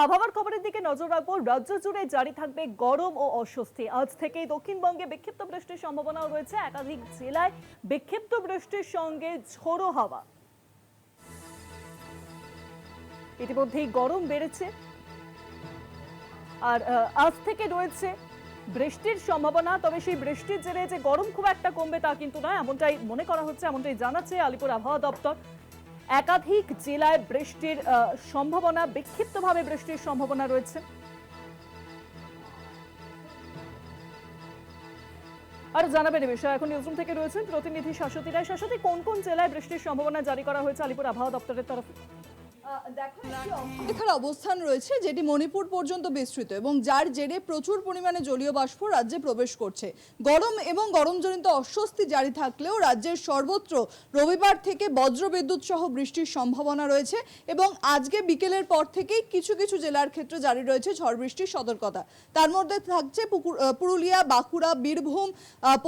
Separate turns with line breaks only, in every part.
আবহাওয়ার খবরের দিকে নজর রাখবো। রাজ্য জুড়ে জারি থাকবে গরম ও অস্বস্তি। আজ থেকেই দক্ষিণবঙ্গে বিক্ষিপ্ত বৃষ্টির সম্ভাবনাও রয়েছে। একাধিক জেলায় বিক্ষিপ্ত বৃষ্টির সঙ্গে ঝোড়ো হাওয়া। ইতিমধ্যেই গরম বেড়েছে, আর আজ থেকে রয়েছে বৃষ্টির সম্ভাবনা। তবে সেই বৃষ্টির জেরে যে গরম খুব একটা কমবে তা কিন্তু নয়, এমনটাই মনে করা হচ্ছে, এমনটাই জানাচ্ছে আলিপুর আবহাওয়া দপ্তর। একাধিক জেলায় বৃষ্টির সম্ভাবনা, বিক্ষিপ্তভাবে বৃষ্টির সম্ভাবনা রয়েছে। আর জানাবেন এ বিষয়ে এখন নিউজরুম থেকে রয়েছেন প্রতিনিধি শাশ্বতী রায়। শাশ্বতী, কোন কোন জেলায় বৃষ্টির সম্ভাবনা জারি করা হয়েছে আলিপুর আবহাওয়া দপ্তরের তরফে?
রেখার অবস্থান রয়েছে যেটি মণিপুর পর্যন্ত বিস্তৃত এবং যার জেরে প্রচুর পরিমাণে জলীয় বাষ্প রাজ্যে প্রবেশ করছে। গরম এবং গরমজনিত অস্বস্তি জারি থাকলেও রাজ্যের সর্বত্র রবিবার থেকে বজ্রবিদ্যুৎ সহ বৃষ্টির সম্ভাবনা রয়েছে এবং আজকে বিকেলের পর থেকেই কিছু কিছু জেলার ক্ষেত্রে জারি রয়েছে ঝড় বৃষ্টির সতর্কতা। তার মধ্যে থাকছে পুরুলিয়া, বাঁকুড়া, বীরভূম,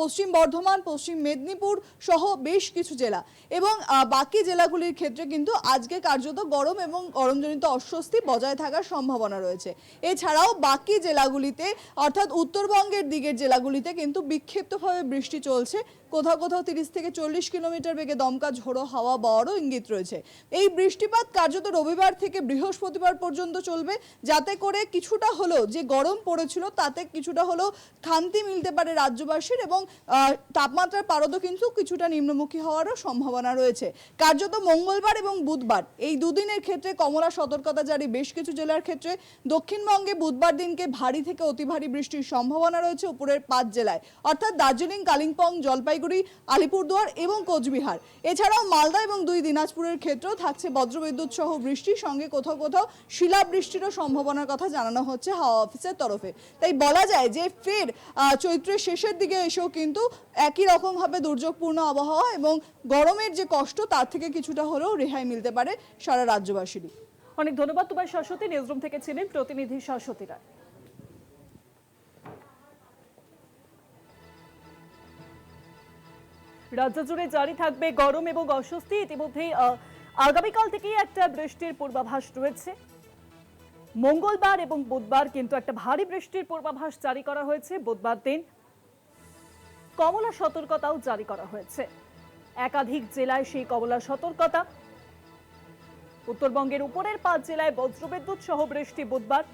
পশ্চিম বর্ধমান, পশ্চিম মেদিনীপুর সহ বেশ কিছু জেলা এবং বাকি জেলাগুলির ক্ষেত্রে কিন্তু আজকে কার্যত গরম এবং গরমজনিত অস্বস্তি বজায় থাকার সম্ভাবনা রয়েছে। এছাড়াও বাকি জেলাগুলিতে অর্থাৎ উত্তরবঙ্গের দিকের জেলাগুলিতে কিন্তু বিক্ষিপ্তভাবে বৃষ্টি চলছে। কোথাও কোথাও 30 থেকে 40 কিলোমিটার বেগে দমকা ঝোড়ো হাওয়া বওয়ারও ইঙ্গিত রয়েছে। এই বৃষ্টিপাত কার্যত রবিবার থেকে বৃহস্পতিবার পর্যন্ত চলবে, যাতে করে কিছুটা হলেও যে গরম পড়েছিল তাতে কিছুটা হলেও শান্তি মিলতে পারে রাজ্যবাসীর এবং তাপমাত্রার পারদও কিন্তু কিছুটা নিম্নমুখী হওয়ারও সম্ভাবনা রয়েছে। কার্যত মঙ্গলবার এবং বুধবার এই দুদিনের ক্ষেত্রে কমলা সতর্কতা জারি বেশ কিছু জেলার ক্ষেত্রে। দক্ষিণবঙ্গে বুধবার দিনকে ভারী থেকে অতি ভারী বৃষ্টির সম্ভাবনা রয়েছে উপরের 5 জেলায়, অর্থাৎ দার্জিলিং, কালিম্পং, জলপাইগুড়ি, আলিপুরদুয়ার এবং কোচবিহার। এছাড়াও মালদা এবং 2 দিনাজপুরের ক্ষেত্রেও থাকছে বজ্রবিদ্যুৎ সহ বৃষ্টির সঙ্গে কোথাও কোথাও শিলাবৃষ্টিরও সম্ভাবনার কথা জানানো হচ্ছে হাওয়া অফিসের তরফে। তাই বলা যায় যে ফের চৈত্রের শেষের দিকে এসেও কিন্তু একই রকমভাবে দুর্যোগপূর্ণ আবহাওয়া এবং গরমের যে কষ্ট তার থেকে কিছুটা হলেও রেহাই মিলতে পারে সারা রাজ্যবাসীরই।
অনেক ধন্যবাদ তোমায় শাশ্বতী। নিউজরুম থেকে ছিলেন প্রতিনিধি শাশ্বতী রায়। রাজ্য জুড়ে জারি থাকবে গরম এবং অস্বস্তি। ইতিমধ্যেই আগামীকাল থেকেই একটা বৃষ্টির পূর্বাভাস রয়েছে। মঙ্গলবার এবং বুধবার কিন্তু একটা ভারী বৃষ্টির পূর্বাভাস জারি করা হয়েছে। বুধবার দিন কমলা সতর্কতাও জারি করা হয়েছে। একাধিক জেলায় সেই কমলা সতর্কতা। উত্তরবঙ্গের উপরের 5 জেলায় বজ্রবিদ্যুৎ সহ বৃষ্টি বুধবার।